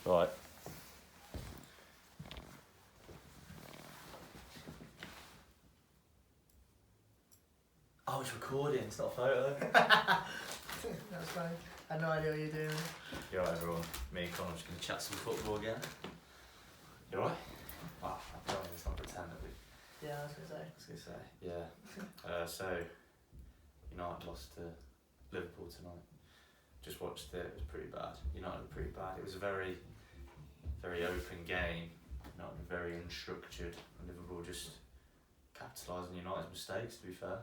Right. Oh, it's recording, it's not a photo. That's fine. I had no idea what you were doing. You're right, everyone. Me and Connor are just going to chat some football again. You alright? Well, I'm telling you, let's not pretend that we... Yeah, I was going to say. Yeah. So, United lost to Liverpool tonight. Just watched it, it was pretty bad. United were pretty bad. It was a very, very open game. United were very unstructured. And Liverpool just capitalised on United's mistakes, to be fair.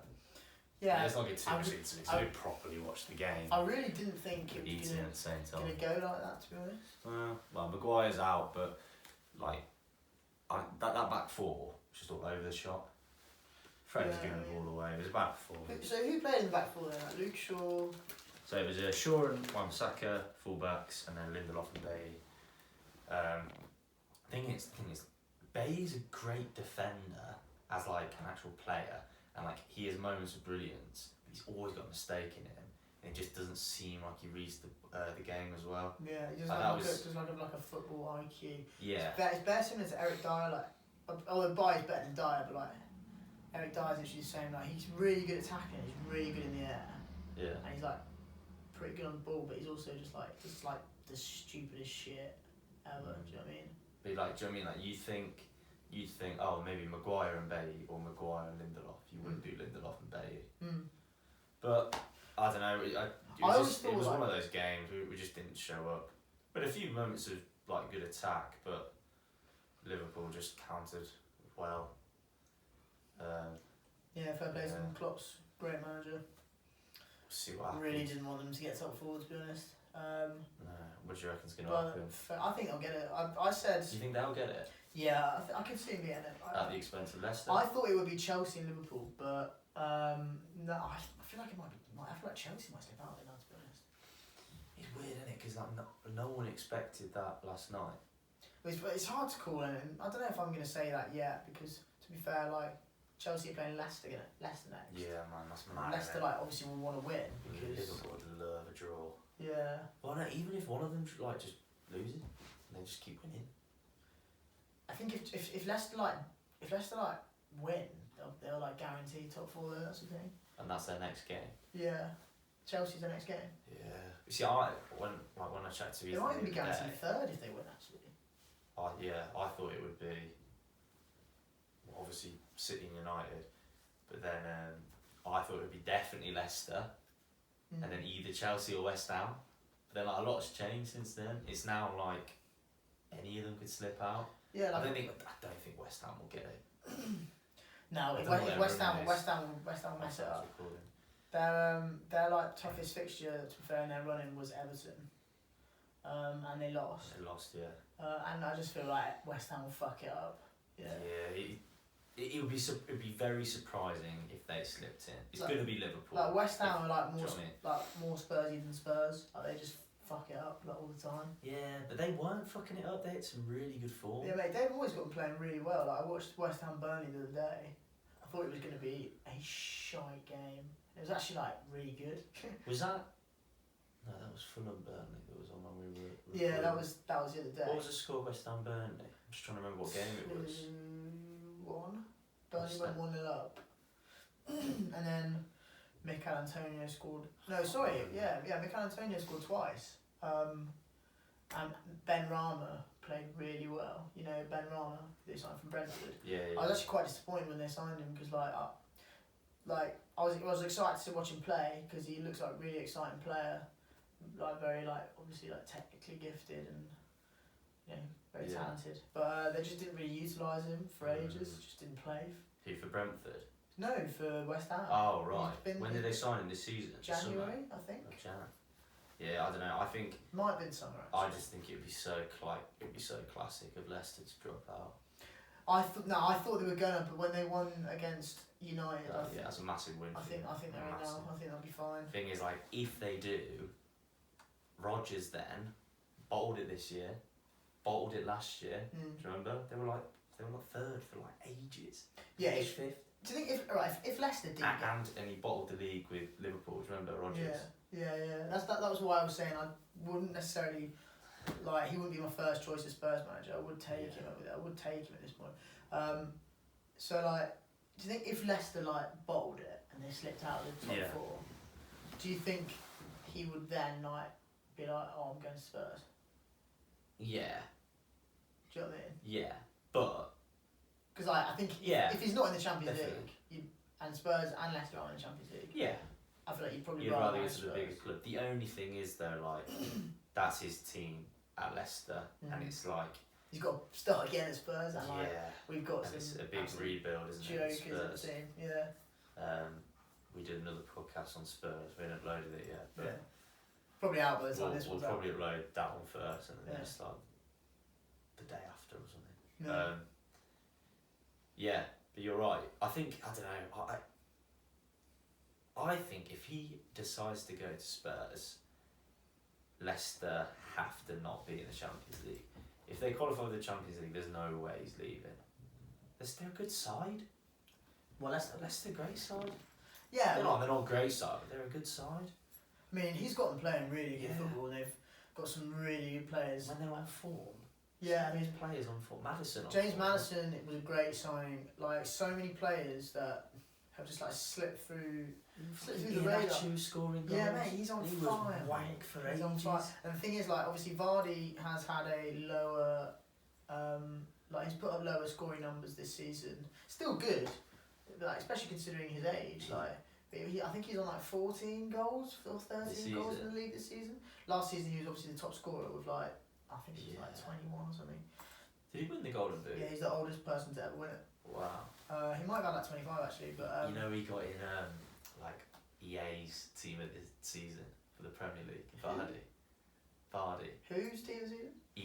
Yeah, let's not get too much into it. I didn't properly watch the game. I really didn't think it was Eating at the same time. going to go like that, to be honest. Well, Maguire's out, but like that back four was just all over the shop. Fred was giving the ball away. It was a back four. So who played in the back four then? Like Luke Shaw? So it was Shaw and Wan-Bissaka, fullbacks, and then Lindelof and Bailly. Thing is, Bailly's a great defender as like an actual player, and like he has moments of brilliance. But he's always got a mistake in him, and it just doesn't seem like he reads the game as well. Yeah, he just like a football IQ. Yeah. It's better similar to Eric Dyer, like, although Bayer's better than Dyer, but like Eric Dyer's actually the same. Like he's really good at tackling, he's really good in the air. Yeah. And he's like pretty good on the ball, but he's also just like the stupidest shit ever. Do you know what I mean? But like, do you know what I mean? Like you'd think, oh, maybe Maguire and Bailly or Maguire and Lindelof. You wouldn't do Lindelof and Bailly. But I don't know. It was one of those games we just didn't show up. But a few moments of like good attack, but Liverpool just countered well. Yeah, fair play to Klopp's great manager. See what happens. Really didn't want them to get top forward, to be honest. No, what do you reckon's going to happen? I think they'll get it. I said. Do you think they'll get it? Yeah, I can see them getting it. At the expense of Leicester? I thought it would be Chelsea and Liverpool, but no, I feel like it might be. I feel like Chelsea might slip out of it now, to be honest. It's weird, isn't it? Because like no one expected that last night. It's hard to call, and I don't know if I'm going to say that yet, because to be fair, like Chelsea are playing Leicester next. Yeah, man, that's mad. Leicester, like, obviously will want to win because Liverpool would love a draw. Yeah. Well, no, even if one of them like just loses, and they just keep winning. I think if Leicester win, they'll like guarantee top four there. That's the thing. And that's their next game. Yeah. Chelsea's their next game. Yeah. You see, when I checked to they might even be guaranteed third if they win, actually. I thought it would be obviously City and United, but then I thought it would be definitely Leicester, and then either Chelsea or West Ham. But then like a lot's changed since then. It's now like any of them could slip out. Yeah. Like, I don't think West Ham will get it. No, if West Ham will mess it up. Their like toughest fixture, to be fair, in their running was Everton, and they lost. They lost, yeah. And I just feel like West Ham will fuck it up. Yeah. Yeah. It would be very surprising if they slipped in. It's going to be Liverpool. Like West Ham are like more Spursy than Spurs. Like they just fuck it up like all the time. Yeah, but they weren't fucking it up. They had some really good form. Yeah, mate, they've always got them playing really well. Like I watched West Ham Burnley the other day. I thought it was going to be a shite game. It was actually like really good. Was that? No, that was Fulham Burnley. That was on when we were. Yeah, that was the other day. What was the score? West Ham Burnley. I'm just trying to remember what game it was. 2-1. Burnley went 1-0 up, and then Mikel Antonio scored. No, sorry, Mikel Antonio scored twice. And Ben Rama played really well. You know Ben Rama, they signed from Brentford. Yeah. I was actually quite disappointed when they signed him because I was excited to watch him play because he looks like a really exciting player, like very obviously technically gifted and very talented. But they just didn't really utilise him for ages. Just didn't play. Who, for Brentford? No, for West Ham. Oh right. When did they sign him this season? January, I think. Oh, Jan. Yeah, I don't know. I think might have been summer. Actually. I just think it'd be so classic of Leicester to drop out. I thought they were gonna, but when they won against United, that's a massive win. I think they're in now. I think they'll be fine. Thing is, like, if they do, Rodgers then bottled it this year, bottled it last year. Do you remember? They were like third for like ages. Yeah, fifth. Do you think if Leicester did and he bottled the league with Liverpool? Do you remember Rodgers? Yeah. That was why I was saying I wouldn't necessarily like he wouldn't be my first choice as Spurs manager. I would take him over there. I would take him at this point. So like, do you think if Leicester like bottled it and they slipped out of the top 4, do you think he would then like be like, oh, I'm going to Spurs? Yeah. Do you know what I mean? Yeah, but because like I think if he's not in the Champions League, and Spurs and Leicester are in the Champions League, I feel like you'd probably rather go to the bigger club. The only thing is though, like that's his team at Leicester, and it's like he's got to start again at Spurs, and like we've got some. It's a big rebuild, isn't it? Jokers at the team, we did another podcast on Spurs. We haven't uploaded it yet, but probably out by the time this one's we'll probably upload that one first, and then it's like the day after or something. But you're right. I think I don't know. I think if he decides to go to Spurs, Leicester have to not be in the Champions League. If they qualify for the Champions League, there's no way he's leaving. They're a good side. Well, Leicester great side. Yeah, they're not a great side, but they're a good side. I mean, he's got them playing really good football, and they've got some really good players. When they're on form. Yeah, I mean, players on form. James Maddison, it was a great signing. Like so many players that have just like slipped through the radar. Scoring goals. Yeah, mate, he's on fire. Was wank for ages. He's on fire. And the thing is, like, obviously Vardy has had a lower, like he's put up lower scoring numbers this season. Still good, like especially considering his age. Like, but I think he's on like 14 goals or 13 goals in the league this season. Last season he was obviously the top scorer with like. I think he was like 21 or something. Did he win the Golden Boot? Yeah, he's the oldest person to ever win it. Wow. He might have had like 25 actually, but. You know, he got in like EA's team of the season for the Premier League. Vardy. Whose team is he?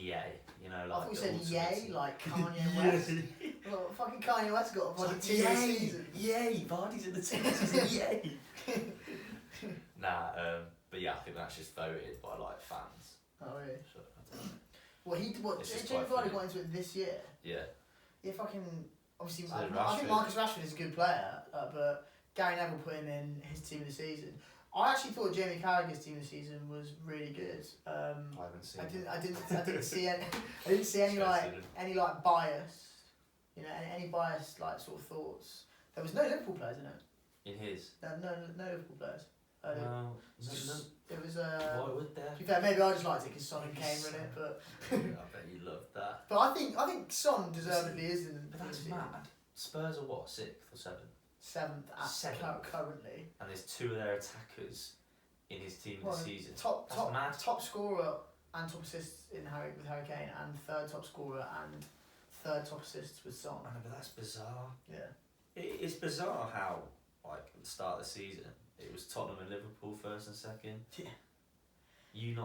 EA. You know, I like. thought you said EA, like Kanye West. Well, fucking Kanye West got a bloody team of the season. Yay! Vardy's in the team of the season. Yay! But yeah, I think that's just voted by like fans. Oh really? So, I don't know. Well, James Vardy got into it this year. Yeah. Yeah, fucking. Obviously, So I think Marcus Rashford is a good player, but Gary Neville put him in his team of the season. I actually thought Jamie Carragher's team of the season was really good. I haven't seen. I didn't see any. I didn't see any like bias. You know, any biased like sort of thoughts. There was no Liverpool players in it. In his. No Liverpool players. It was why would there? To be fair, maybe I just liked it because Son and Kane were in it, but. I bet you loved that. But I think Son deservedly is in. But that's mad. Spurs are what, 6th or 7th? 7th currently. And there's 2 of their attackers in his team this season. Top scorer and top assists with Harry Kane, and 3rd top scorer and 3rd top assists with Son. I know, but that's bizarre. Yeah. It's bizarre how, like, at the start of the season, it was Tottenham and Liverpool 1st and 2nd. Yeah. You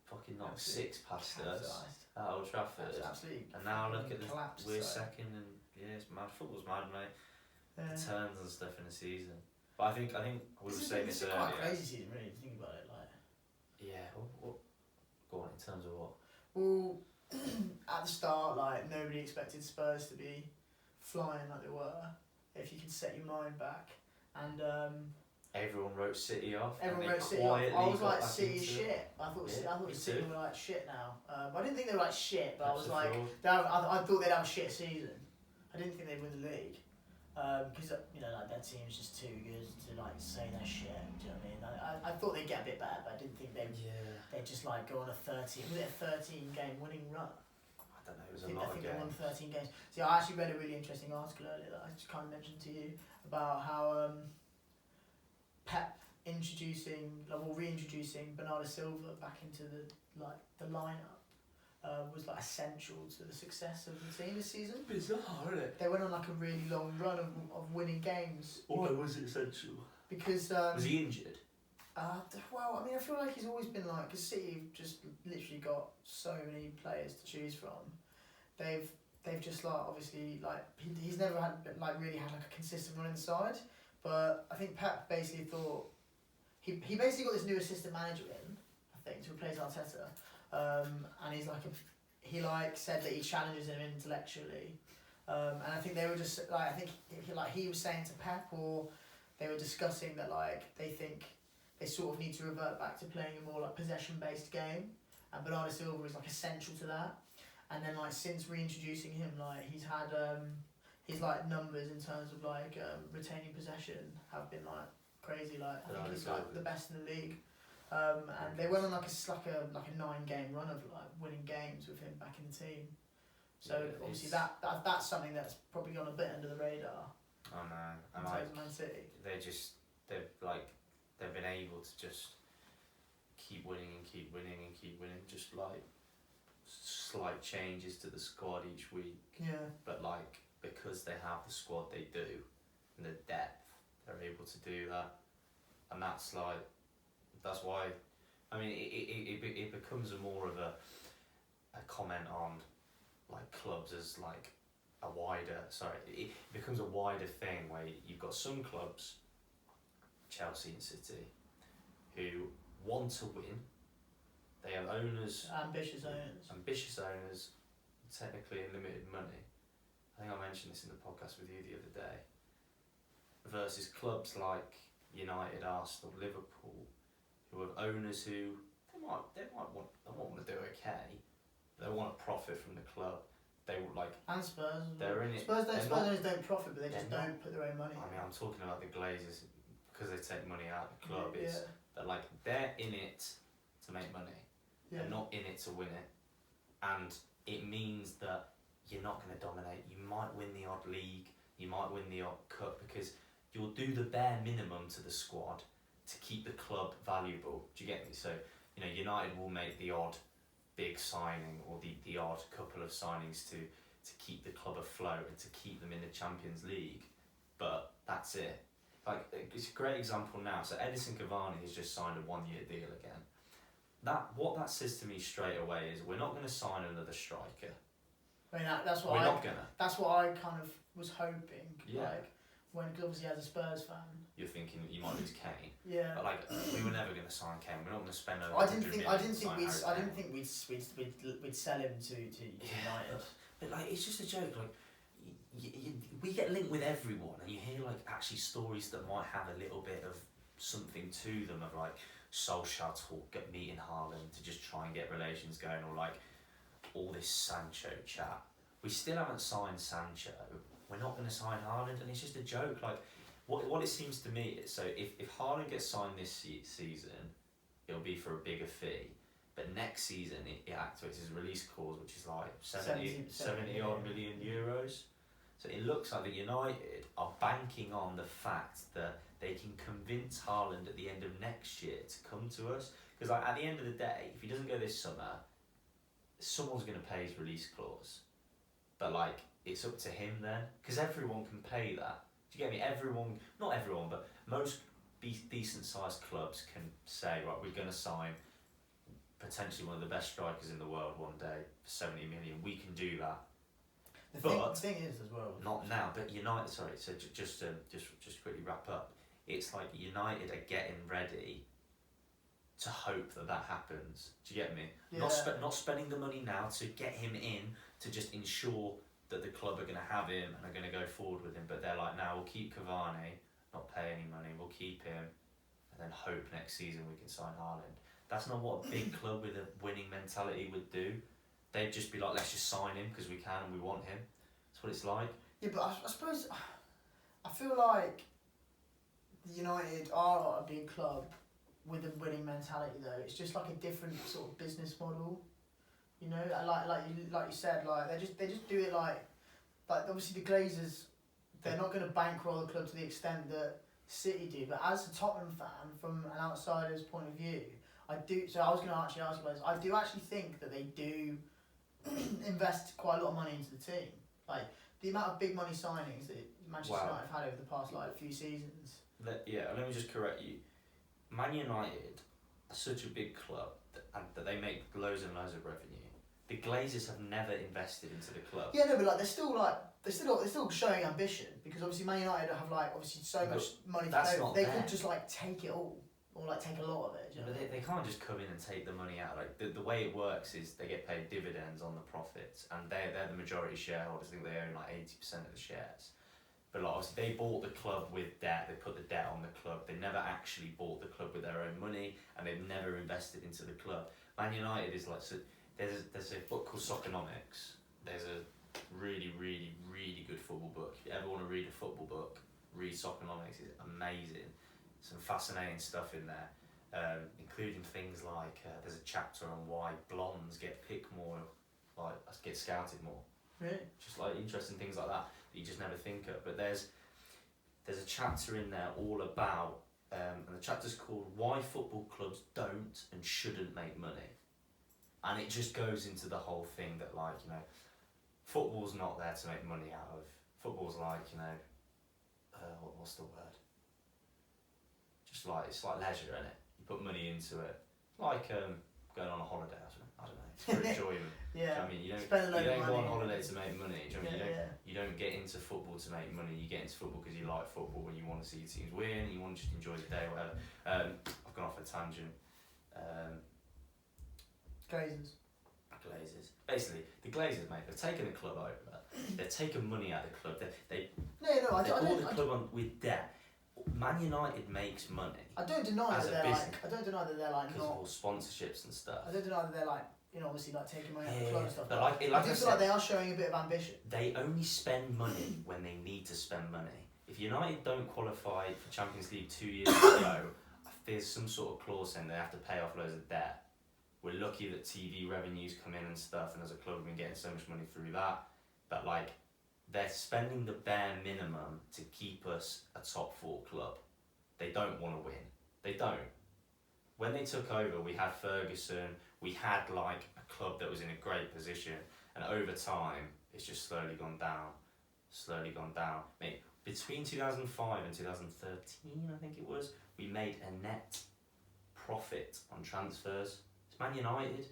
fucking knocked 6 past us at Old Trafford. Absolutely. And now look at we're 2nd, and it's mad. Football's mad, mate. The turns and stuff in the season. But I think we were saying this earlier. It's quite a crazy season, really, if you think about it. Like. Yeah. What? Go on. In terms of what? Well, at the start, like nobody expected Spurs to be flying like they were. If you can set your mind back, and. Everyone wrote City off. Everyone wrote City off. I was like, City is shit. I thought City were like shit now. I didn't think they were like shit, but I was like, I thought they'd have a shit season. I didn't think they'd win the league. Because you know, like their team's just too good to like say they're shit. Do you know what I mean? I thought they'd get a bit better, but I didn't think they'd just like go on a 13. Was it a 13 game winning run? I don't know. It was a lot of games. They won 13 games. See, I actually read a really interesting article earlier that I just kind of mentioned to you about how Pep reintroducing Bernardo Silva back into the lineup. Was like essential to the success of the team this season. Bizarre, isn't it? They went on like a really long run of winning games. Why was it essential? Because was he injured? Well, I mean, I feel like he's always been like, because City have just literally got so many players to choose from. They've just like obviously like he's never had really had like a consistent run inside. But I think Pep basically thought he basically got this new assistant manager in, I think, to replace Arteta. And he's like he said that he challenges him intellectually, and I think they were just like he was saying to Pep, or they were discussing that like they think they sort of need to revert back to playing a more like possession based game, and Bernardo Silva is like essential to that. And then like since reintroducing him, like he's had his like numbers in terms of like retaining possession have been like crazy. Like I think he's like the best in the league. And they went on like a 9-game run of like winning games with him back in the team. So obviously that's something that's probably gone a bit under the radar. I know. And in terms of Man City. They've been able to just keep winning and keep winning and keep winning, just like slight changes to the squad each week. Yeah. But like because they have the squad they do and the depth, they're able to do that. And that's why I mean it becomes more of a comment on like clubs as like it becomes a wider thing where you've got some clubs, Chelsea and City, who want to win. They have owners, ambitious owners, technically unlimited money. I think I mentioned this in the podcast with you the other day. Versus clubs like United, Arsenal, Liverpool, who have owners who they might want to do okay. They want to profit from the club. They would like and Spurs. They're in it. Spurs don't profit, but they just don't put their own money. I mean, I'm talking about the Glazers because they take money out of the club. But like they're in it to make money. Yeah. They're not in it to win it, and it means that you're not going to dominate. You might win the odd league, you might win the odd cup because you'll do the bare minimum to the squad to keep the club valuable. Do you get me? So United will make the odd big signing or the odd couple of signings to keep the club afloat and to keep them in the Champions League, but that's it. Like it's a great example now. So Edison Cavani has just signed a 1-year deal again. What that says to me straight away is we're not going to sign another striker. I mean that's what That's what I kind of was hoping. Yeah. Like when obviously as a Spurs fan, you're thinking that you might lose Kane. Yeah. But like we were never going to sign Kane. We're not going to spend over. I didn't think we'd sell him to United. But like it's just a joke. Like we get linked with everyone, and you hear like actually stories that might have a little bit of something to them of like Solskjaer meeting Haaland to just try and get relations going, or like all this Sancho chat. We still haven't signed Sancho. We're not going to sign Haaland, and it's just a joke. Like what it seems to me is, so if Haaland gets signed this season, it'll be for a bigger fee. But next season it activates his release clause, which is like 70 odd million euros. So it looks like that United are banking on the fact that they can convince Haaland at the end of next year to come to us. Because like at the end of the day, if he doesn't go this summer, someone's going to pay his release clause. But like it's up to him then, because everyone can pay that. Do you get me? Not everyone, but most decent sized clubs can say, right, we're going to sign potentially one of the best strikers in the world one day for 70 million. We can do that. The thing is as well. Not now, but United. Sorry, so just quickly wrap up. It's like United are getting ready to hope that happens. Do you get me? Yeah. Not spending the money now to get him in to just ensure that the club are going to have him and are going to go forward with him. But they're like, now we'll keep Cavani, not pay any money. We'll keep him, and then hope next season we can sign Haaland. That's not what a big club with a winning mentality would do. They'd just be like, let's just sign him because we can and we want him. That's what it's like. Yeah, but I suppose I feel like United are a big club with a winning mentality though. It's just like a different sort of business model. You know, like you said, like they just do it like obviously the Glazers, they're not going to bankroll the club to the extent that City do. But as a Tottenham fan, from an outsider's point of view, I do. So I was going to actually ask you guys. I do actually think that they do invest quite a lot of money into the team. Like the amount of big money signings that Manchester United have had over the past few seasons. Let me just correct you. Man United are such a big club that they make loads and loads of revenue. The Glazers have never invested into the club. Yeah, no, but like they're still showing ambition because obviously Man United have obviously so much money to pay. They could just take it all or take a lot of it. But they can't just come in and take the money out. Like the way it works is they get paid dividends on the profits, and they're the majority shareholders. I think they own 80% of the shares. But obviously they bought the club with debt. They put the debt on the club. They never actually bought the club with their own money, and they've never invested into the club. Man United is like, so there's a book called Soccernomics. There's a really, really, really good football book. If you ever want to read a football book, read Soccernomics. It's amazing. Some fascinating stuff in there, including things like there's a chapter on why blondes get picked more, like get scouted more. Really? Just like interesting things like that you just never think of. But there's a chapter in there all about, and the chapter's called Why Football Clubs Don't and Shouldn't Make Money. And it just goes into the whole thing that, like, you know, football's not there to make money out of. Football's like, you know, what's the word? Just like, it's like leisure, innit? You put money into it. Like going on a holiday or something. I don't know. It's for enjoyment. Yeah. I mean, you don't go on holiday to make money. Do you know what I mean? You don't get into football to make money. You get into football because you like football and you want to see your teams win and you want to just enjoy the day or whatever. I've gone off a tangent. Glazers. Basically, the Glazers, mate, they've taken the club over. They've taken money out of the club. They bought the club on with debt. Man United makes money. I don't deny as that a business. I don't deny that they're like because of not. all sponsorships and stuff. I don't deny that they're like, you know, obviously like taking money out of the Yeah, club and stuff. but But like I do I feel said, like they are showing a bit of ambition. they only spend money when they need to spend money. If United don't qualify for Champions League 2 years ago, there's some sort of clause saying they have to pay off loads of debt. We're lucky that TV revenues come in and stuff, and as a club we've been getting so much money through that. But like, they're spending the bare minimum to keep us a top 4 club. They don't want to win. They don't. When they took over, we had Ferguson, we had like a club that was in a great position, and over time, it's just slowly gone down. Mate, between 2005 and 2013, I think it was, we made a net profit on transfers. It's Man United.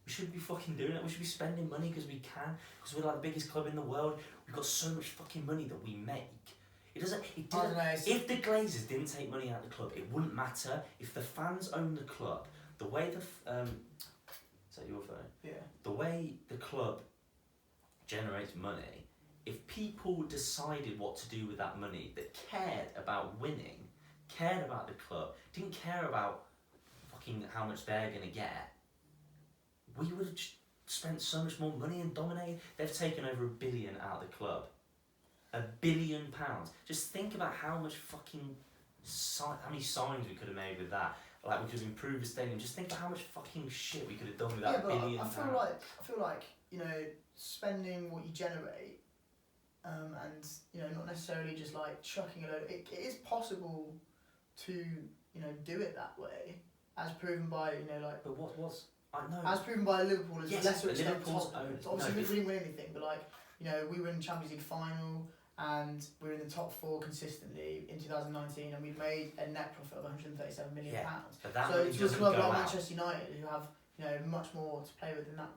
We shouldn't be fucking doing it. We should be spending money because we can, because we're like the biggest club in the world. We've got so much fucking money that we make. It didn't. If the Glazers didn't take money out of the club, it wouldn't matter. If the fans own the club, the way is that your phone? Yeah. The way the club generates money, if people decided what to do with that money, that cared about winning, cared about the club, didn't care about fucking how much they're gonna get, we would have spent so much more money and dominated. They've taken over £1 billion out of the club. £1 billion. Just think about how much fucking how many signs we could have made with that. Like, we could have improved the stadium. Just think about how much fucking shit we could have done with that £1 billion. I feel like, you know, spending what you generate, and, you know, not necessarily just like chucking a load. It is possible to, you know, do it that way, as proven by, you know, like. But what's I know. As proven by Liverpool, as yes, lesser extent. Liverpool's own. Obviously, we didn't win anything, but like, you know, we were in the Champions League final. And we were in the top 4 consistently in 2019, and we've made a net profit of £137 million. But that so money to a doesn't club go like out. Manchester United, who have, you know, much more to play with than that,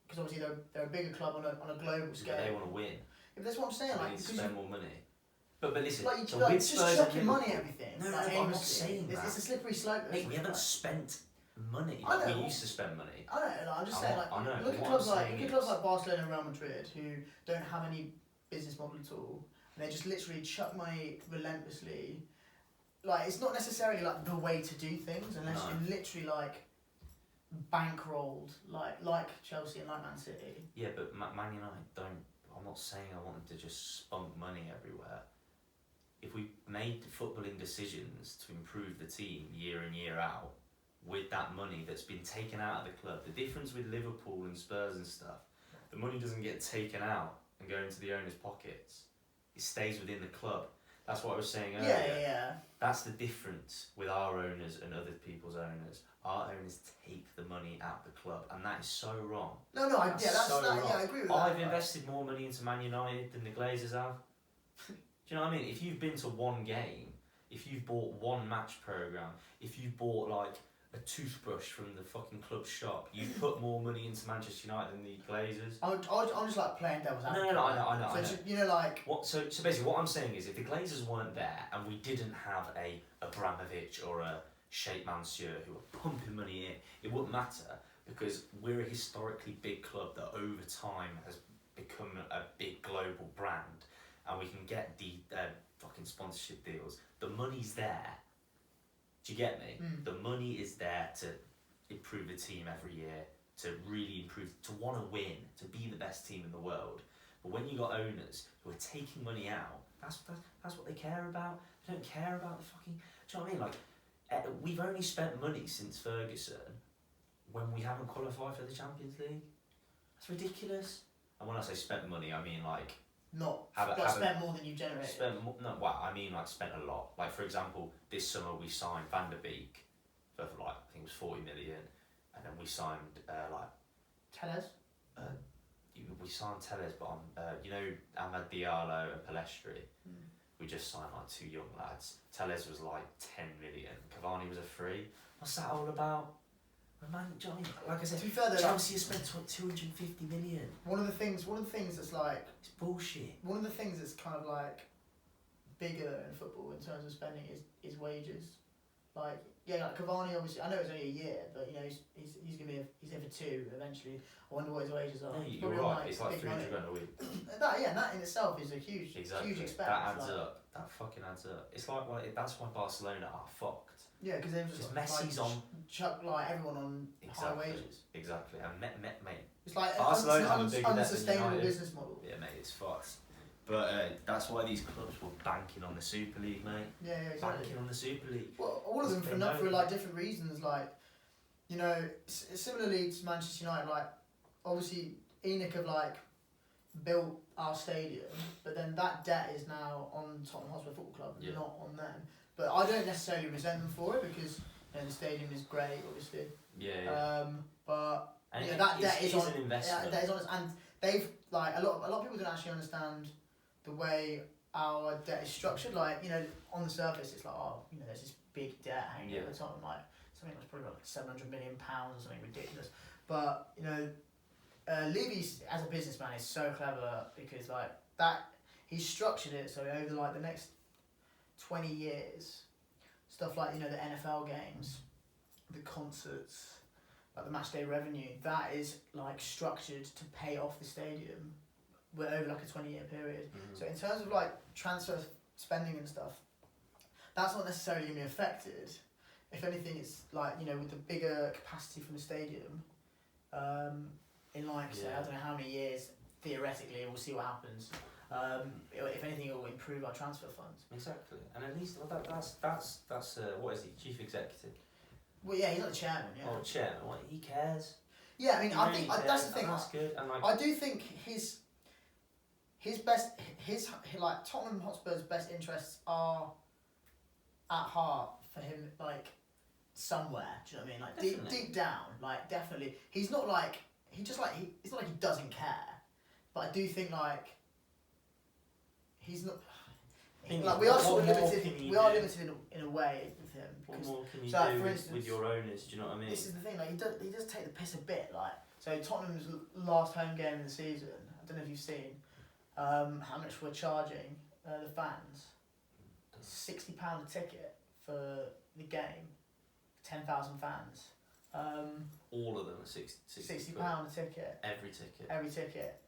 because obviously they're a bigger club on a global scale. But they want to win. If that's what I'm saying, So like, they need to because spend more money. But listen, like, so like with just Spurs chucking and money at everything. No, like, I'm not saying that. It's a slippery slope. Mate, we haven't spent money. I know. We used to spend money. I know. Like, I'm just saying, like, I know, look at clubs like Barcelona and Real Madrid, who don't have any business model at all. And they just literally chuck money relentlessly. Like, it's not necessarily like the way to do things unless you're literally like bankrolled like Chelsea and like Man City. Yeah, but Man United don't. I'm not saying I want them to just spunk money everywhere. If we made footballing decisions to improve the team year in, year out, with that money that's been taken out of the club, the difference with Liverpool and Spurs and stuff, the money doesn't get taken out and go into the owners' pockets. It stays within the club. That's what I was saying earlier. Yeah. That's the difference with our owners and other people's owners. Our owners take the money out of the club, and that is so wrong. No, I agree with that. I've invested more money into Man United than the Glazers have. Do you know what I mean? If you've been to one game, if you've bought one match programme, if you've bought like a toothbrush from the fucking club shop, you've put more money into Manchester United than the Glazers. I'm just like playing devil's advocate. No, I know. So you know, like so basically what I'm saying is, if the Glazers weren't there and we didn't have a Abramovich or a Sheikh Mansour who were pumping money in, it wouldn't matter, because we're a historically big club that over time has become a big global brand, and we can get the fucking sponsorship deals. The money's there. Do you get me? The money is there to improve the team every year, to really improve, to want to win, to be the best team in the world. But when you got owners who are taking money out, that's what they care about. They don't care about the fucking. Do you know what I mean? Like, we've only spent money since Ferguson when we haven't qualified for the Champions League. That's ridiculous. And when I say spent money, I mean like spent more than you generated. I mean like spent a lot. Like for example, this summer we signed Van der Beek for like I think it was 40 million, and then we signed Tellez. We signed Tellez, but on you know Ahmad Diallo and Palestri. We just signed like 2 young lads. Tellez was like 10 million. Cavani was a free. What's that all about? Man, do you know what I mean? Like I said, to be fair, though, Chelsea has spent 250 million. One of the things that's like it's bullshit. One of the things that's kind of like bigger in football in terms of spending is wages. Like like Cavani, obviously I know it's only a year, but you know he's gonna be he's here for 2 eventually. I wonder what his wages are. No, you're right. It's like 300 grand a week. that in itself is a huge huge expense. That adds up. That fucking adds up. It's like that's why Barcelona are fucked. Yeah, because they've just Messi's on chuck like everyone on high wages. Exactly, and mate, it's like Barcelona an unsustainable business model. Yeah, mate, it's fucked. But that's why these clubs were banking on the Super League, mate. Yeah, exactly. Banking on the Super League. Well, all of them for like different reasons. Like, you know, similarly to Manchester United, like obviously Enoch have like built our stadium, but then that debt is now on Tottenham Hotspur Football Club, not on them. But I don't necessarily resent them for it because you know, the stadium is great, obviously. Yeah. But and that debt is on an investment. That is on us, and they've like a lot of people don't actually understand the way our debt is structured. Like you know, on the surface, it's like you know, there's this big debt hanging over the top, like something that's probably like £700 million or something ridiculous. But you know, Levy as a businessman is so clever because like that he's structured it so over like the next 20 years, stuff like you know the NFL games, the concerts, like the match day revenue, that is like structured to pay off the stadium over like a 20-year period. So in terms of like transfer spending and stuff, that's not necessarily going to be affected. If anything, it's like you know with the bigger capacity from the stadium, in like say I don't know how many years theoretically, we'll see what happens. If anything, it will improve our transfer funds. Exactly, and at least that's what is he, chief executive? Well, yeah, he's not the chairman. Yeah. Oh, chairman. What he cares? Yeah, I mean, I think that's the thing. That's good. And like, I do think his like Tottenham Hotspur's best interests are at heart for him, like somewhere. Do you know what I mean? Like deep down, like definitely. He's not like it's not like he doesn't care, but I do think like. He's not. Like we are sort of limited. We are limited in a way with him. What more can you so, do for instance, with your owners? Do you know what I mean? This is the thing. Like he does take the piss a bit. Like so, Tottenham's last home game of the season. I don't know if you've seen how much we're charging the fans. £60 a ticket for the game. 10,000 fans. All of them are £60 a ticket. Every ticket.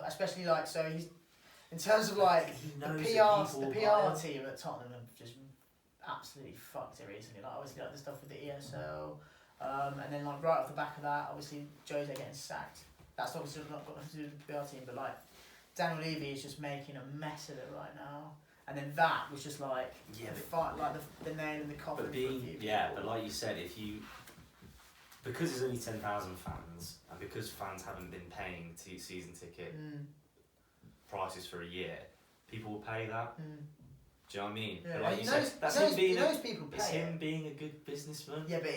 Especially like so he's. In terms of like the PR team at Tottenham have just absolutely fucked it recently. Like obviously like the stuff with the ESL, and then like right off the back of that, obviously Jose getting sacked. That's obviously not got nothing to do with the PR team, but like Daniel Levy is just making a mess of it right now. And then that was just like the nail in the coffin. But like you said, because there's only 10,000 fans, and because fans haven't been paying season ticket. Prices for a year, people will pay that. Do you know what I mean? Yeah. But like you said, that's him being a good businessman. Yeah, but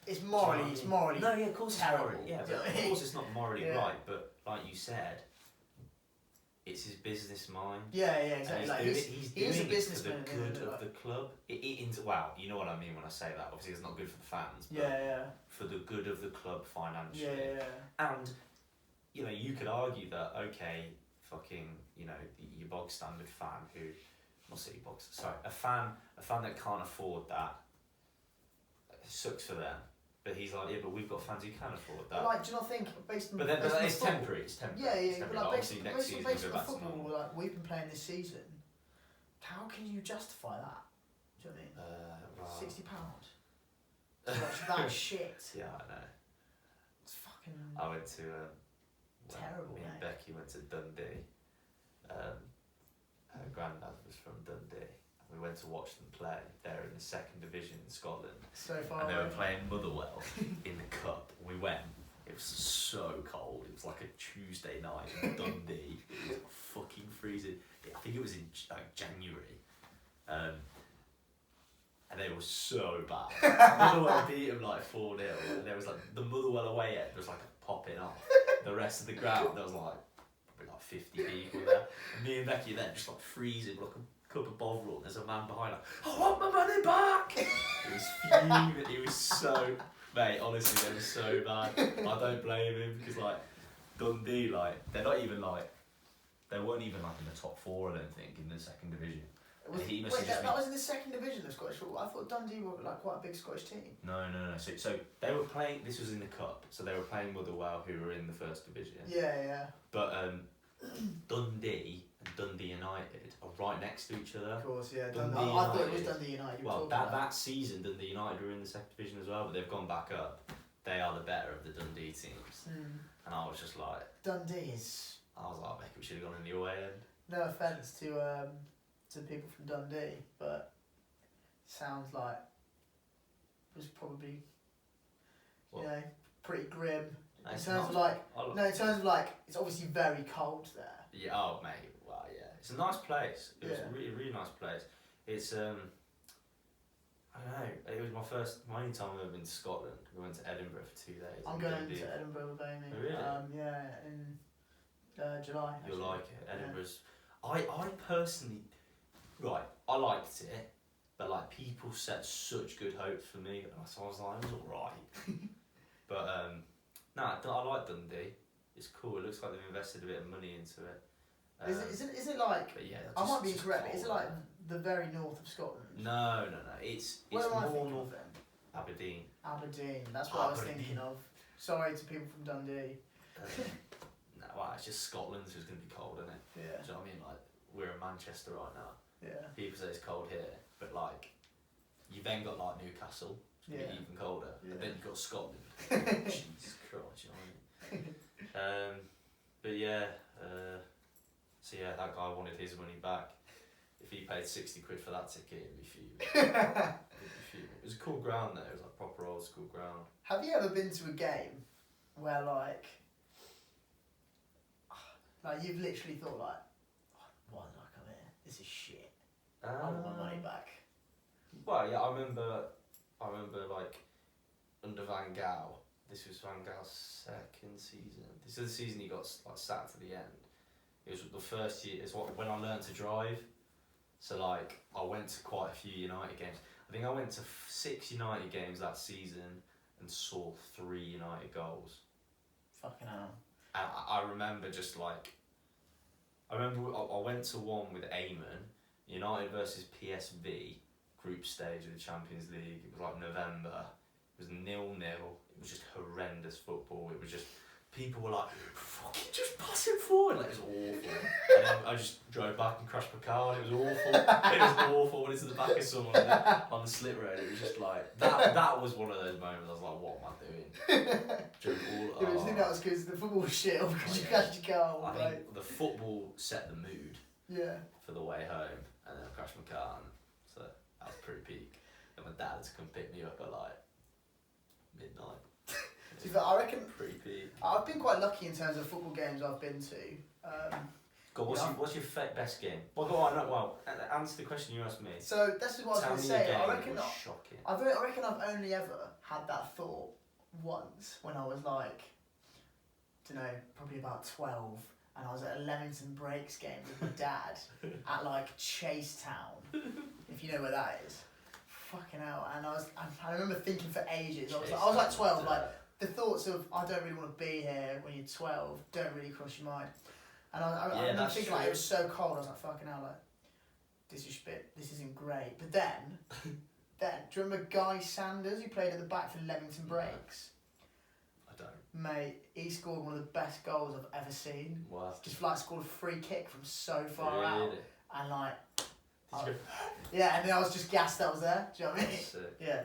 it's morally No, yeah, of course terrible. It's morally. Yeah, but of course it's not morally right. But like you said, it's his business mind. Yeah, exactly. He's doing it for the good of the club. Wow, you know what I mean when I say that. Obviously, it's not good for the fans. But for the good of the club financially. Yeah. And you know, you could argue that fucking, you know, your bog standard fan who, a fan that can't afford that, it sucks for them. But he's like, but we've got fans who can afford that. But like, do you not think based on? But it's temporary. It's temporary. Yeah. But like, obviously next season we'll go back to football, like we've been playing this season. How can you justify that? Do you know what I mean? £60. to watch that shit. Yeah, I know. It's fucking I went to terrible, me and mate. Becky went to Dundee. Her granddad was from Dundee. We went to watch them play. They're in the second division in Scotland. So far And they away. were playing Motherwell in the cup. We went. It was so cold. It was like a Tuesday night in Dundee. It was fucking freezing. I think it was in like January. And they were so bad. Motherwell beat them like 4-0. And there was like the Motherwell away end was like popping off. The rest of the ground, there was like probably like 50 people there. And me and Becky then just like freezing, like a cup of Bovril. And there's a man behind like, I want my money back! He was fuming. He was so... Mate, honestly, they were so bad. I don't blame him because like Dundee, like they're not even like they weren't even like in the top 4, I don't think, in the second division. He must have just that was in the second division of Scottish football. I thought Dundee were like quite a big Scottish team. No. So they were playing. This was in the cup, so they were playing Motherwell, who were in the first division. Yeah. But Dundee and Dundee United are right next to each other. Of course, yeah. Dundee I thought it was United. Dundee United. Well, that season, Dundee United were in the second division as well, but they've gone back up. They are the better of the Dundee teams. And I was just like... Dundee is... I was like, Becky, we should have gone in the away end. No offence to people from Dundee, but sounds like it was probably, you know, pretty grim. In terms of like, it's obviously very cold there. Yeah, oh mate, well yeah. It's a nice place. It was a really, really nice place. It's, I don't know, it was my only time I've ever been to Scotland. We went to Edinburgh for 2 days. I'm going to Edinburgh with Amy. Oh, really? Yeah, in July. Actually. You'll like it. Edinburgh's... Yeah. I personally... Right, I liked it, but like people set such good hopes for me, so I was like, it was alright. But I like Dundee. It's cool. It looks like they've invested a bit of money into it. Is it like? But yeah, I might be incorrect. cold, But is it like the very north of Scotland? No. It's Where am I more thinking north. of then? Aberdeen. Aberdeen. That's what I was thinking of. Sorry to people from Dundee. No, well, it's just Scotland, so it's going to be cold, isn't it? Yeah. Do you know what I mean? Like, we're in Manchester right now. Yeah. People say it's cold here, but like, you then got like Newcastle, it's going to be even colder. Yeah. And then you've got Scotland. Jesus Christ, you know what I mean? But yeah, so yeah, that guy wanted his money back. If he paid 60 quid for that ticket, it'd be fuming. It was a cool ground though, it was like proper old school ground. Have you ever been to a game where like you've literally thought like, why did I come here? This is shit. I want my money back. Well, yeah, I remember like under Van Gaal. This was Van Gaal's second season. This is the season he got like sat to the end. It was the first year. It's when I learned to drive. So like I went to quite a few United games. I think I went to 6 United games that season and saw 3 United goals. Fucking hell. And I remember just like, I went to one with Eamon, United versus PSV, group stage of the Champions League. It was like November. It was 0-0. It was just horrendous football. It was just, people were like, fucking just pass it forward. Like, it was awful. And then I just drove back and crashed my car and it was awful. It was awful. Went into the back of someone on the slip road. It was just like, that was one of those moments I was like, what am I doing? Do you think that was because the football was shit or because you crashed your car? I think the football set the mood for the way home, and then I crashed my car, and so that was pretty peak. And my dad had to come pick me up at like midnight. I reckon Pretty peak. I've been quite lucky in terms of football games I've been to. God, what's your best game? Well, go on. Well, answer the question you asked me. So this is what I was going to say. I reckon shocking. I reckon I've only ever had that thought once when I was like, I don't know, probably about 12, and I was at a Leamington Breaks game with my dad at like Chasetown, if you know where that is. Fucking hell! And I remember thinking for ages. I was like 12, like the thoughts of I don't really want to be here when you're 12 don't really cross your mind. And I remember thinking like it was so cold. I was like fucking hell, like this isn't great. But then do you remember Guy Sanders who played at the back for Leamington Breaks? I don't. Mate, he scored one of the best goals I've ever seen. Wow. Just like scored a free kick from so far out, and like Did you Yeah, and then I was just gassed that I was there. Do you know what I mean? Sick. Yeah.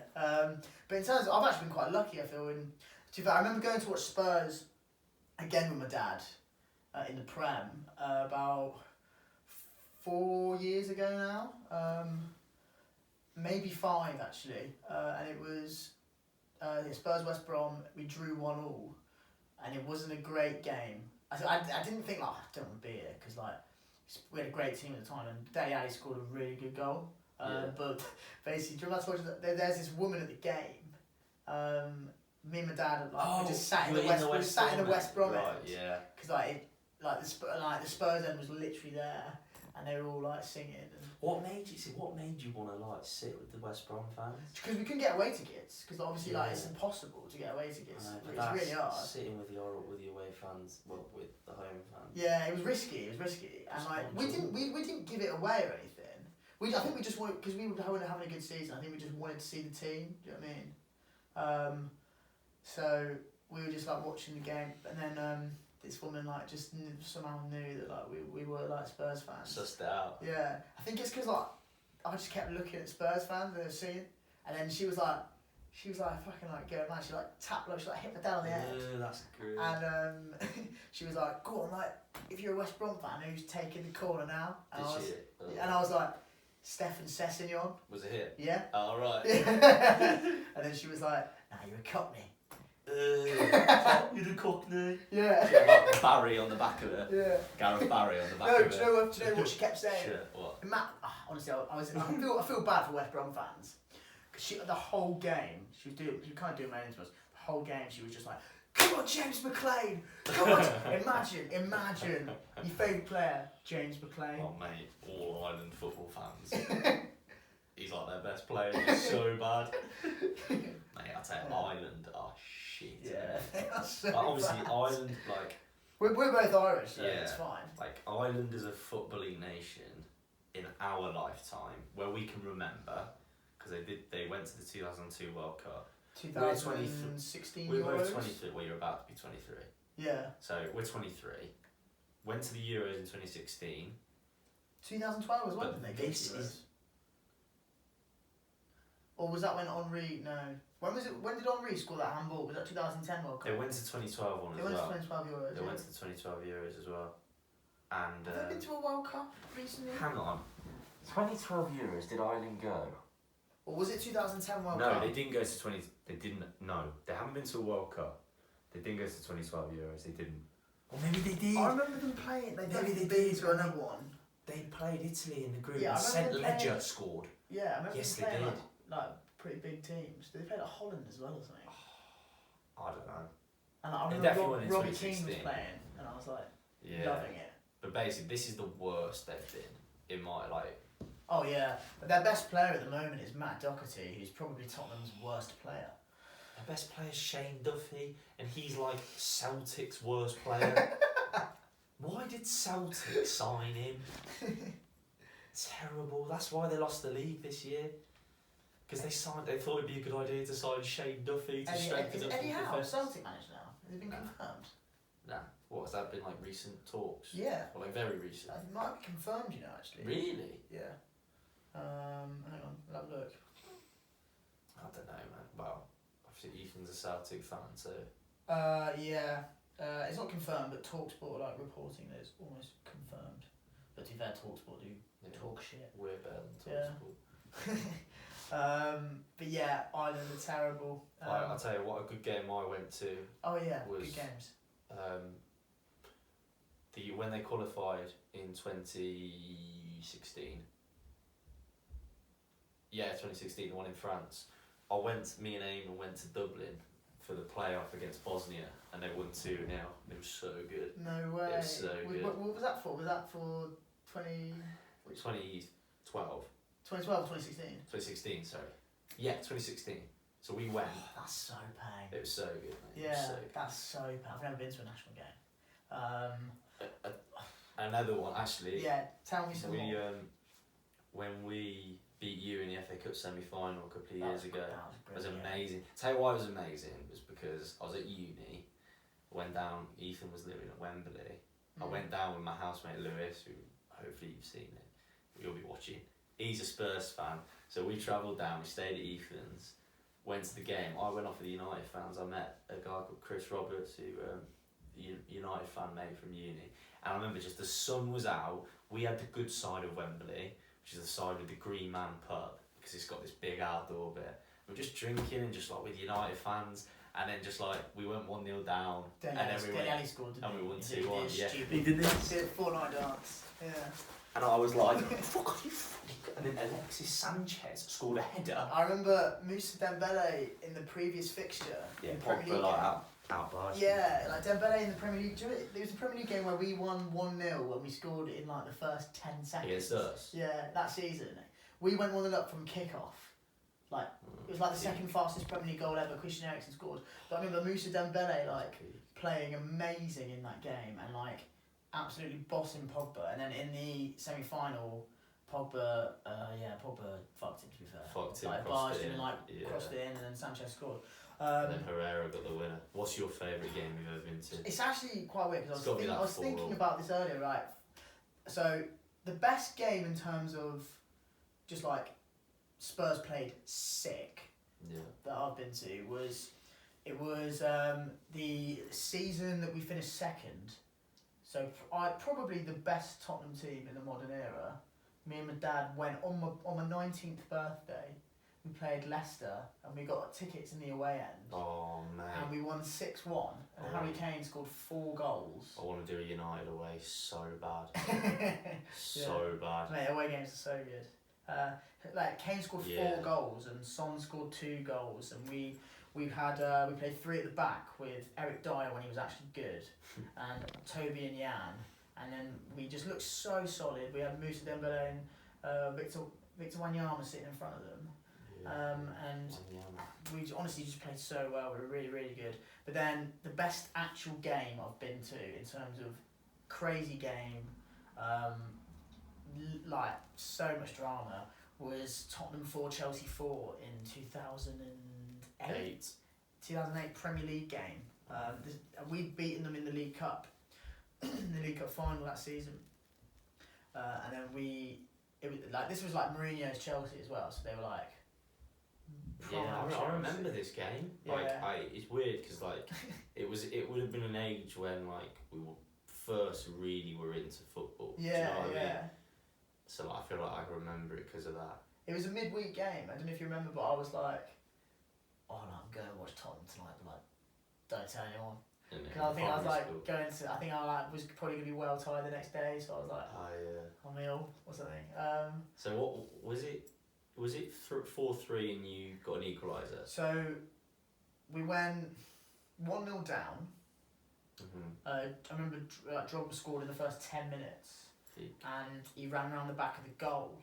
But in terms of, I've actually been quite lucky, I feel. To be fair, I remember going to watch Spurs again with my dad in the Prem about 4 years ago now. Maybe 5 actually. And it was Spurs West Brom. We drew 1-1, and it wasn't a great game. I didn't think like I don't want to be here because like we had a great team at the time, and Dele Alli scored a really good goal. But basically, during that watching, there's this woman at the game. Me and my dad we just sat in the West Brom end. Yeah. Because the Spurs end was literally there, and they were all like singing. And What made you want to like sit with the West Brom fans? because we couldn't get away tickets, because obviously like it's impossible to get away tickets. It's really hard. Sitting with your away fans, well, with the home fans. Yeah, it was risky, and like we didn't give it away or anything. I think we just wanted, because we were having a good season. I think we just wanted to see the team. Do you know what I mean? So we were just like watching the game, and then this woman like just somehow knew that like we were like Spurs fans. Sussed it out. Yeah, I think it's because like I just kept looking at Spurs fans and they were singing, and then she was like fucking like go man. She like tapped, like she like hit my dad on the head. That's good. And she was like, go on, like if you're a West Brom fan, who's taking the corner now? And Did I was like, Stefan Sessegnon. Was it him? Yeah. Oh, right. And then she was like, nah, you're a Cockney. You're the Cockney. Yeah. Like Barry on the back of it. Yeah. Gareth Barry on the back No, of it. do you know what she kept saying? Shit, what? Honestly, I feel bad for West Brom fans. Because the whole game, she was kind of doing my to us. The whole game, she was just like, come on, James McClean. Come on. Imagine your favourite player, James McClean. Oh, mate, all Ireland football fans. He's like their best player. He's so bad. Mate, I tell you, Ireland are shit. Yeah, they are so But obviously, bad. Ireland, like... We're both Irish, so Yeah. it's fine. Like, Ireland is a footballing nation in our lifetime, where we can remember, because they went to the 2002 World Cup. 2016 We're Euros. both 23, well, you're about to be 23. Yeah. So, we're 23. Went to the Euros in 2016. 2012 was when But did they go this to the Euros? is... Or was that when Henri? No. When was it? When did Henri score that handball? Was that 2010 World Cup? They went to 2012 one They as went well. to 2012 Euros. They yeah. went to the 2012 Euros as well. And... Have they been to a World Cup recently? hang on. 2012 Euros, did Ireland go? Or was it 2010 World No, Cup? they didn't go to 20. They didn't. No, they haven't been to a World Cup. They didn't go to 2012 Euros. They didn't. Or maybe they did. I remember them playing. They Maybe both they been did, to another one. They played Italy in the group Yeah, and I St remember Ledger playing- scored. Yeah, I remember Yes, them they playing did. like pretty big teams. Did they play like Holland as well or something? I don't know. And I They remember definitely won in Robbie Keane was 2016. playing, and I was like Yeah. loving it. But basically, this is the worst they've been in my like. Oh yeah, but their best player at the moment is Matt Doherty, who's probably Tottenham's worst player. Their best player is Shane Duffy, and he's like Celtic's worst player. Why did Celtic sign him? Terrible. That's why they lost the league this year. Because they thought it'd be a good idea to sign Shane Duffy to strengthen Is up Eddie the Howe defence. Celtic manager now? Has it been confirmed? Nah. What has that been like? Recent talks? Yeah, Or like very recent? it might be confirmed. You know, actually. Really? Yeah. Hang on, I'll have a look. I don't know, man. Well, obviously Ethan's a Celtic fan, so Yeah. It's not confirmed, but Talksport are like reporting that it's almost confirmed. But to be fair, Talksport do talk shit. we're better than Yeah. Talksport. But yeah, Ireland are terrible. I'll tell you what a good game I went to. Oh yeah, was- good games. When they qualified in 2016. Yeah, 2016, the one in France. Me and Eamon went to Dublin for the playoff against Bosnia, and they won 2-0. It was so good. No way. It was so good. What was that for? Was that for 2012, 2012 or 2016? 2016, sorry. Yeah, 2016. So we went. Oh, that's so pain. It was so good, mate. It Yeah, was so good. that's so pain. I've never been to a national game. Another one, actually. Yeah, tell me some We more. when we beat you in the FA Cup semi-final a couple of That years ago, that it was brilliant. amazing. Tell you why it was amazing was because I was at uni, went down. Ethan was living at Wembley. I went down with my housemate Lewis, who hopefully you've seen it. You'll be watching. he's a Spurs fan, so we travelled down. We stayed at Ethan's, went to the game. I went off with the United fans. I met a guy called Chris Roberts, who United fan mate from uni. And I remember just the sun was out. We had the good side of Wembley, which is the side with the Green Man pub, because it's got this big outdoor bit. We're just drinking and just like with United fans, and then just like we went 1-0 down, and then we went, scored, didn't and we he? won He did 2-1. Yeah, stupid- he did this. He did a Fortnite dance. Yeah. And I was like, fuck off, you fucking. And then Alexis Sanchez scored a header. I remember Moussa Dembele in the previous fixture. Yeah, in the Premier Pogba League like game. out barged. Yeah, like Dembele in the Premier League. Do you know, there was a Premier League game where we won 1-0 and we scored in like the first 10 seconds. Against us. Yeah, that season. We went 1-0 up from kick-off. Like, it was like the second fastest Premier League goal ever. Christian Eriksen scored. But I remember Moussa Dembele like playing amazing in that game and like absolutely bossing Pogba. And then in the semi-final, Pogba fucked him, to be fair. Fucked him, like, crossed barged it him in. and like Yeah. crossed it in, and then Sanchez scored. And then Herrera got the winner. What's your favourite game you've ever been to? It's actually quite weird because It's gotta be I was that thinking 4-4. about this earlier, right? So the best game in terms of just like Spurs played sick Yeah. that I've been to was the season that we finished second. So probably the best Tottenham team in the modern era. Me and my dad went on my 19th birthday. We played Leicester and we got tickets in the away end. Oh man. And we won 6-1. And Oh. Harry Kane scored 4 goals. I want to do a United away so bad. So bad. Mate, away games are so good. Like Kane scored 4 goals and Son scored 2 goals, and we played 3 at the back with Eric Dyer when he was actually good, and Toby and Jan, and then we just looked so solid. We had Moussa Dembele and Victor Wanyama sitting in front of them. And we honestly just played so well. We were really, really good. But then the best actual game I've been to in terms of crazy game, like so much drama, was Tottenham 4, Chelsea 4 in 2008. 2008 Premier League game. We'd beaten them in the League Cup, in the League Cup final that season. And then this was like Mourinho's Chelsea as well, so they were like. Yeah, I remember this game. Like, it's weird because like it would have been an age when like we were first really were into football. Yeah, do you know what I yeah. mean? So like, I feel like I remember it because of that. It was a midweek game. I don't know if you remember, but I was like, "Oh no, I'm going to watch Tottenham tonight," but like, don't tell anyone. Because I think I was like I think I like was probably gonna be well tired the next day, so I was like, I'm ill or something. So what was it? Was it 4-3 and you got an equaliser? So we went 1-0 down. I remember Drogba scored in the first 10 minutes, and he ran around the back of the goal.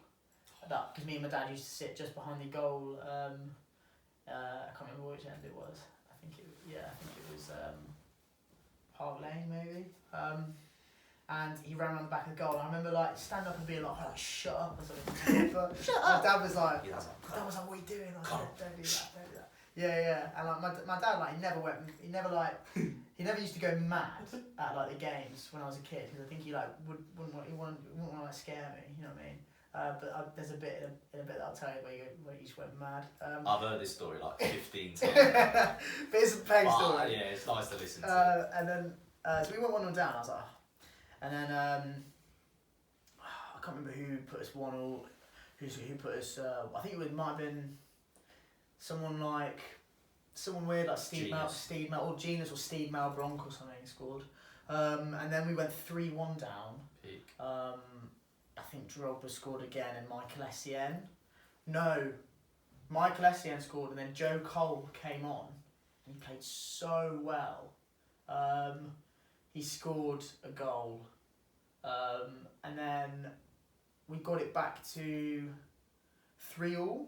Because me and my dad used to sit just behind the goal. I can't remember which end it was. I think it was Park Lane maybe. And he ran around the back of the goal. And I remember like standing up and being like, "Oh, shut up" or something. But Shut my up! dad was like, Yeah, "What are you doing?" I was like, "Don't do that, don't do that." Yeah. And like my dad, like he never used to go mad at like the games when I was a kid, because I think he like wouldn't want to like scare me. You know what I mean? But there's a bit in a bit that I'll tell you where he just went mad. I've heard this story like 15 times. But it's a pain story. Yeah, it's nice to listen to. And then so we went 1-0 down. I was like, oh. And then I can't remember who put us 1-0. Who put us? I think it might have been someone weird like Steve Mal or Genius or Steve Malbronk or something scored. And then we went 3-1 down. Peak. I think Drogba scored again and Michael Essien. No, Michael Essien scored, and then Joe Cole came on and he played so well. He scored a goal, and then we got it back to 3-3.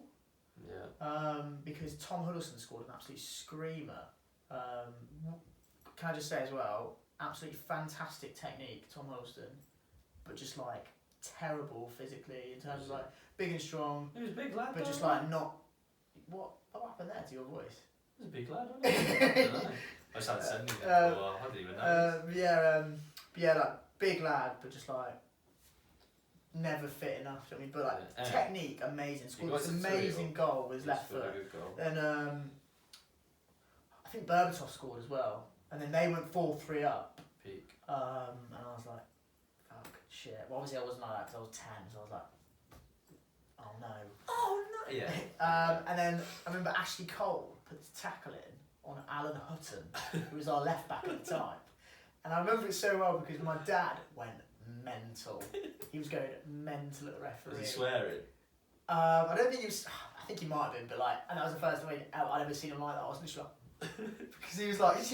Yeah. Because Tom Huddleston scored an absolute screamer. Can I just say as well, absolutely fantastic technique, Tom Huddleston, but just like terrible physically in terms of like big and strong. He was a big lad. But just like not. What happened there to your voice? He was a big lad, wasn't he? I don't know. I just hadn't said anything for a while. I didn't even know. Yeah, like big lad, but just like never fit enough. I mean, but like Yeah. technique, amazing. Scored got this to amazing goal with his left Scored a foot. good goal. Then I think Berbatov scored as well, and then they went 4-3 up. Peak. And I was like, fuck, shit. Well, obviously I wasn't like that because I was 10, so I was like, oh no. Oh no. Yeah. And then I remember Ashley Cole put this tackle in on Alan Hutton, who was our left back at the time. And I remember it so well because my dad went mental. He was going mental at the referee. Was he swearing? I don't think he was. I think he might have been, but like, and that was the first time I'd ever seen him like that. I wasn't sure because he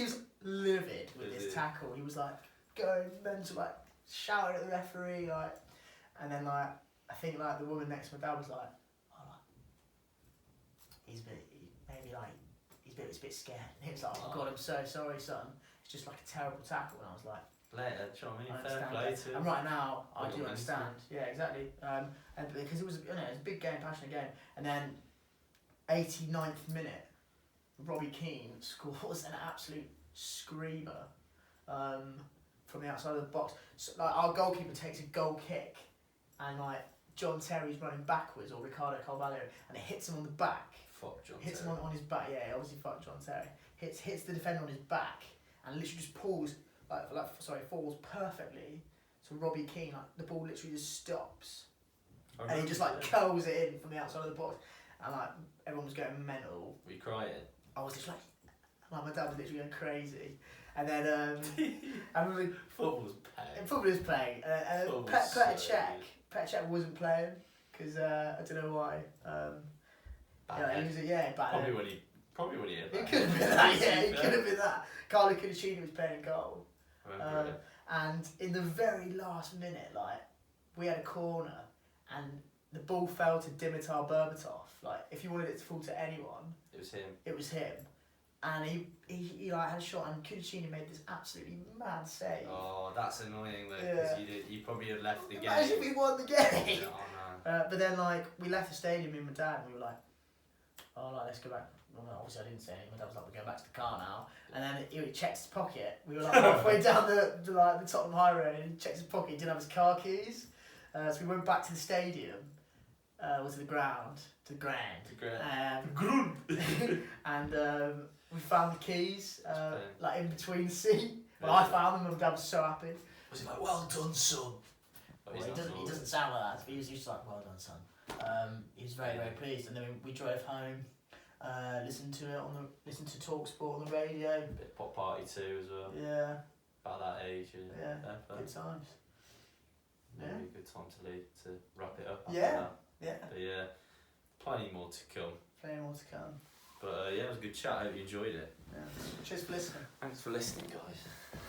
was livid with his tackle. He was like going mental, like shouting at the referee, like, and then like I think like the woman next to my dad was like, oh, like, he's a bit scared. And he was like, oh God, I'm so sorry, son. It's just like a terrible tackle. And I was like, Later, Johnny, I fair understand play that. to him. And right now, I Well do done, understand. Yeah, exactly. And because it was, it was a big game, passionate game. And then, 89th minute, Robbie Keane scores an absolute screamer from the outside of the box. So, like, our goalkeeper takes a goal kick, and like John Terry's running backwards, or Ricardo Carvalho, and it hits him on the back. Fuck John Hits Terry. him on his back. Yeah, obviously fuck John Terry. Hits the defender on his back, and literally just falls perfectly to Robbie Keane. Like the ball literally just stops, and he just like curls it in from the outside of the box, and like everyone was going mental. Were you crying? I was just like my dad was literally going crazy, and then I remember Football's pain. football was playing, and Petr Cech wasn't playing because I don't know why. Yeah, he was back Probably then. when he hit It that. could have been that, yeah, it could have been that. Carlo Cudicini was playing goal. I remember it. And in the very last minute, like, we had a corner and the ball fell to Dimitar Berbatov. Like, if you wanted it to fall to anyone, It was him. it was him. And he like, had a shot and Cudicini made this absolutely mad save. Oh, that's annoying though, Yeah. because you probably had left the game. Imagine we won the game. Oh no. But then, like, we left the stadium, me and my dad, and we were like, oh, like, let's go back. Well, no, obviously, I didn't say anything. My dad was like, we're going back to the car now. And then he checked his pocket. We were like halfway down the Tottenham High Road, and he checked his pocket. He didn't have his car keys. So we went back to the stadium, to the ground. And we found the keys, like in between the seat. Well, I found them, and my dad was so happy. Was he like, well done, son? Oh, Well, he doesn't sound like that, but he was just like, well done, son. He was very, very pleased, and then we drove home, listened to TalkSport on the radio. Bit of Pop Party 2 as well. Yeah, About that age. yeah, good times. Maybe Yeah. a good time to wrap it up. Yeah. After that. Yeah, But yeah, plenty more to come. plenty more to come. But yeah, it was a good chat. I hope you enjoyed it. Yeah. Cheers for listening. Thanks for listening, guys.